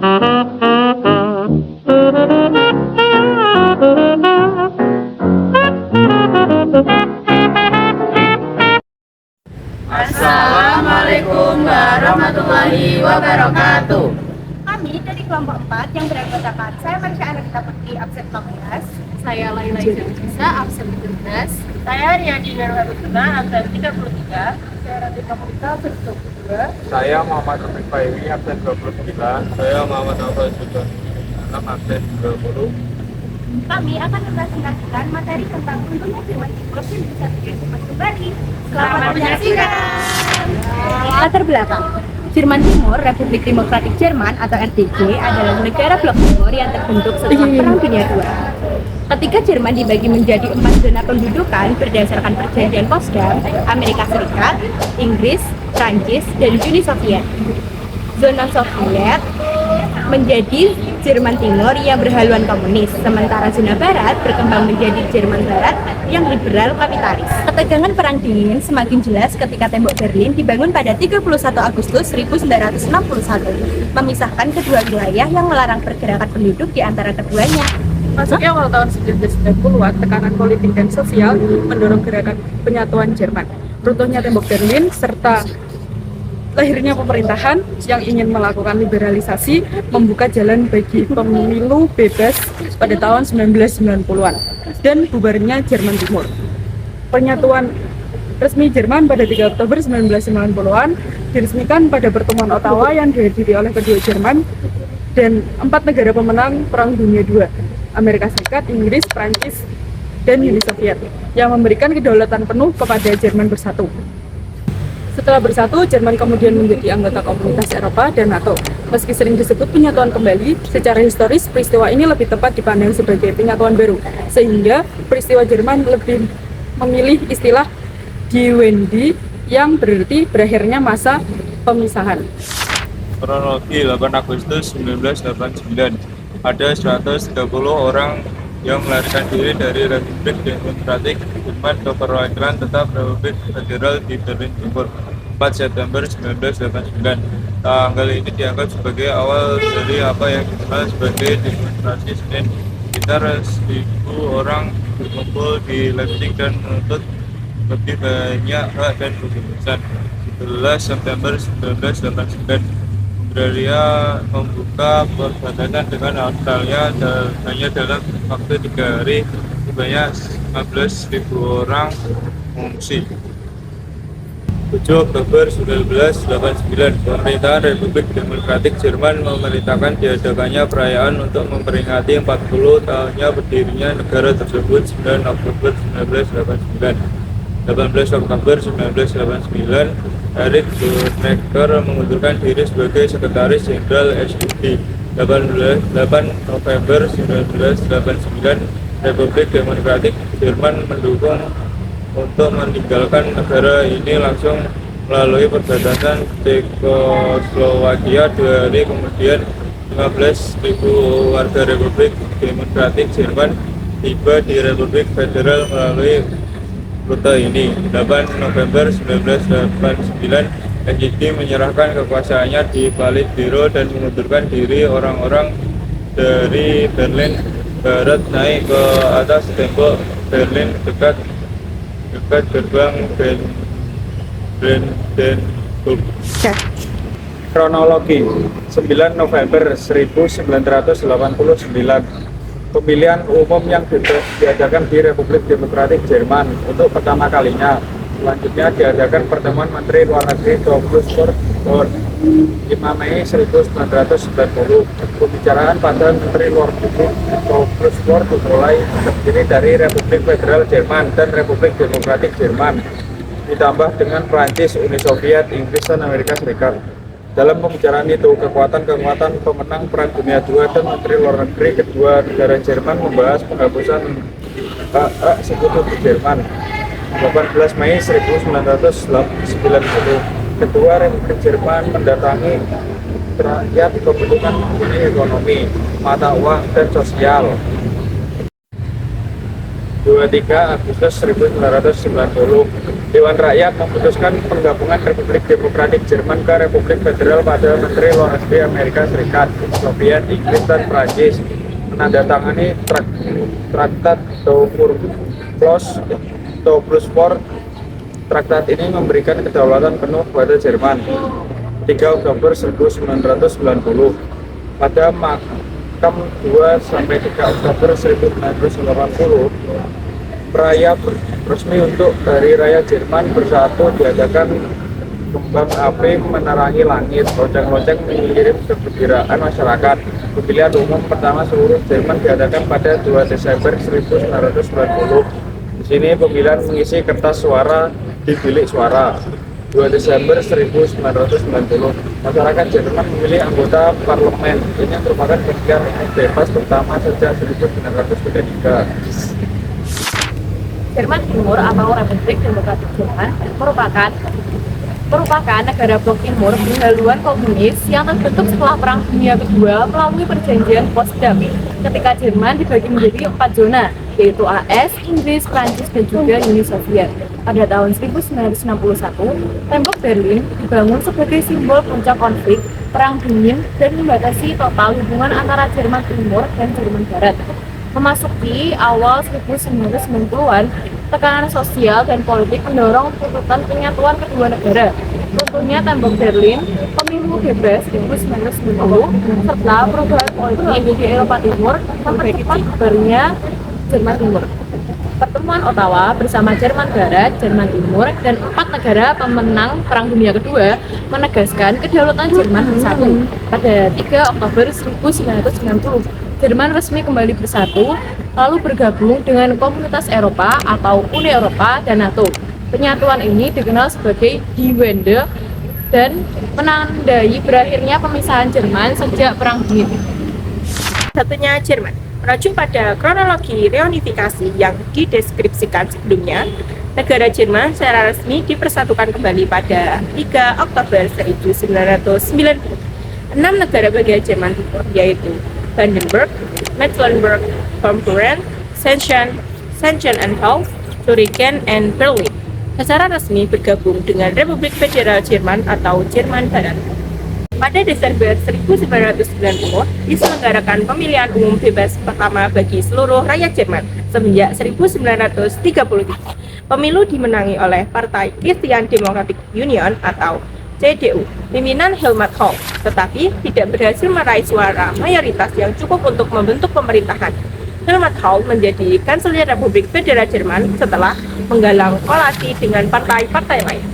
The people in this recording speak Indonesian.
Assalamualaikum warahmatullahi wabarakatuh. Kami dari kelompok 4 yang beranggotakan saya Marsha Anagita Putri, absen 14. Saya Laila Iza, absen 17. Saya Riyadi Nurhadutuna, absen 33. Saya Radhika Purita, absen 22. Saya Muhammad Taufik Fahimi, absen 29. Saya Muhammad Awal Sultan, absen 20. Kami akan mempresentasikan materi tentang untungnya Jerman Timur yang bisa dilakukan kembali. Selamat menyaksikan. Latar belakang Jerman Timur, Republik Demokratik Jerman atau RDJ adalah negara blok timur yang terbentuk setelah Perang Dunia II. Ketika Jerman dibagi menjadi 4 zona pendudukan berdasarkan perjanjian Potsdam, Amerika Serikat, Inggris, Prancis, dan Uni Soviet. Zona Soviet menjadi Jerman Timur yang berhaluan komunis, sementara zona Barat berkembang menjadi Jerman Barat yang liberal kapitalis. Ketegangan Perang Dingin semakin jelas ketika tembok Berlin dibangun pada 31 Agustus 1961, memisahkan kedua wilayah yang melarang pergerakan penduduk di antara keduanya. Masuknya awal tahun 1990-an, tekanan politik dan sosial mendorong gerakan penyatuan Jerman. Runtuhnya tembok Berlin serta lahirnya pemerintahan yang ingin melakukan liberalisasi membuka jalan bagi pemilu bebas pada tahun 1990-an dan bubarnya Jerman Timur. Penyatuan resmi Jerman pada 3 Oktober 1990-an diresmikan pada pertemuan Ottawa yang dihadiri oleh kedua Jerman dan 4 negara pemenang Perang Dunia II, Amerika Serikat, Inggris, Prancis, dan Uni Soviet, yang memberikan kedaulatan penuh kepada Jerman bersatu. Setelah bersatu, Jerman kemudian menjadi anggota Komunitas Eropa dan NATO. Meski sering disebut penyatuan kembali, secara historis peristiwa ini lebih tepat dipandang sebagai penyatuan baru, sehingga peristiwa Jerman lebih memilih istilah Die Wende yang berarti berakhirnya masa pemisahan. Kronologi 8 Agustus 1989. Ada 130 orang yang melarikan diri dari Republik Demokratik Jerman ke perwakilan tetap Republik Federal di Berlin Timur 4 September 1989. Tanggal ini dianggap sebagai awal dari apa yang dikenal sebagai demonstrasi Senin. Sekitar 1.000 orang berkumpul di Leipzig dan menuntut lebih banyak hak dan kebebasan. 11 September 1989, Hungaria membuka perbatasan dengan Australia hanya dalam waktu 3 hari. Sebanyak 15.000 orang mengungsi. 7 Oktober 1989, pemerintahan Republik Demokratik Jerman memerintahkan diadakannya perayaan untuk memperingati 40 tahunnya berdirinya negara tersebut. 9 Oktober 1989. 18 Oktober 1989, Erich Honecker mengundurkan diri sebagai Sekretaris Jenderal SED. 8 November 1989, Republik Demokratik Jerman mendukung untuk meninggalkan negara ini langsung melalui perbatasan Cekoslowakia. 2 hari kemudian, 15.000 warga Republik Demokratik Jerman tiba di Republik Federal melalui rute ini. 8 November 1989, SED menyerahkan kekuasaannya di Politburo dan mengundurkan diri. Orang-orang dari Berlin Barat naik ke atas tembok Berlin dekat gerbang Brandenburg. Kronologi 9 November 1989, pemilihan umum yang diadakan di Republik Demokratik Jerman untuk pertama kalinya. Selanjutnya diadakan pertemuan Menteri Luar Negeri 24 5 Mei 1990. Pembicaraan pada Menteri Luar Negeri 24 dimulai terdiri dari Republik Federal Jerman dan Republik Demokratik Jerman, ditambah dengan Prancis, Uni Soviet, Inggris, dan Amerika Serikat. Dalam pembicaraan itu, kekuatan-kekuatan pemenang Perang Dunia II dan Menteri Luar Negeri kedua negara Jerman membahas penghapusan hak sekutu di Jerman. 18 Mei 1990, Ketua Republik Jerman mendatangi rakyat kebutuhan mengenai ekonomi, mata uang, dan sosial. 20 23 Agustus 1990, Dewan Rakyat memutuskan penggabungan Republik Demokratik Jerman ke Republik Federal pada Menteri Luar Negeri Amerika Serikat, Soviet, Inggris, dan Prancis menandatangani Traktat Douvres-Plans. Traktat ini memberikan kedaulatan penuh kepada Jerman. 3 Oktober 1990, pada Makam 2-3 Oktober 1980, perayaan resmi untuk Hari Raya Jerman Bersatu diadakan. Kembang api menerangi langit, lonceng-lonceng mengirim kegembiraan masyarakat. Pemilihan umum pertama seluruh Jerman diadakan pada 2 Desember 1990. Di sini pemilihan mengisi kertas suara di bilik suara. 2 Desember 1990, masyarakat Jerman memilih anggota parlemen. Ini merupakan pemilihan umum bebas pertama sejak 1933. Jerman Timur atau Republik Demokratik Jerman merupakan negara blok timur berhaluan komunis yang terbentuk setelah Perang Dunia Kedua melalui perjanjian Potsdam, ketika Jerman dibagi menjadi 4 zona, yaitu AS, Inggris, Prancis, dan juga Uni Soviet. Pada tahun 1961, tembok Berlin dibangun sebagai simbol puncak konflik Perang Dingin dan membatasi total hubungan antara Jerman Timur dan Jerman Barat. Memasuki awal 1990-an, tekanan sosial dan politik mendorong tuntutan penyatuan kedua negara. Runtuhnya tembok Berlin, pemilu bebas 1990, serta perubahan politik di Eropa Timur mempercepat bubarnya Jerman Timur. Pertemuan Ottawa bersama Jerman Barat, Jerman Timur, dan 4 negara pemenang Perang Dunia Kedua menegaskan kedaulatan Jerman bersatu. Pada 3 Oktober 1990, Jerman resmi kembali bersatu, lalu bergabung dengan Komunitas Eropa atau Uni Eropa dan NATO. Penyatuan ini dikenal sebagai Die Wende dan menandai berakhirnya pemisahan Jerman sejak Perang Dingin. Satunya Jerman. Merujuk pada kronologi reunifikasi yang dideskripsikan sebelumnya, negara Jerman secara resmi dipersatukan kembali pada 3 Oktober 1990. 6 negara bagian Jerman Timur, yaitu Brandenburg, Mecklenburg, Vorpommern, Sachsen-Anhalt, Thuringen, dan Berlin secara resmi bergabung dengan Republik Federal Jerman atau Jerman Barat. Pada Desember 1990, diselenggarakan pemilihan umum bebas pertama bagi seluruh rakyat Jerman semenjak 1933. Pemilu dimenangi oleh Partai Christian Democratic Union atau CDU, pimpinan Helmut Kohl, tetapi tidak berhasil meraih suara mayoritas yang cukup untuk membentuk pemerintahan. Helmut Kohl menjadi Kanselir Republik Federal Jerman setelah menggalang koalisi dengan partai-partai lain.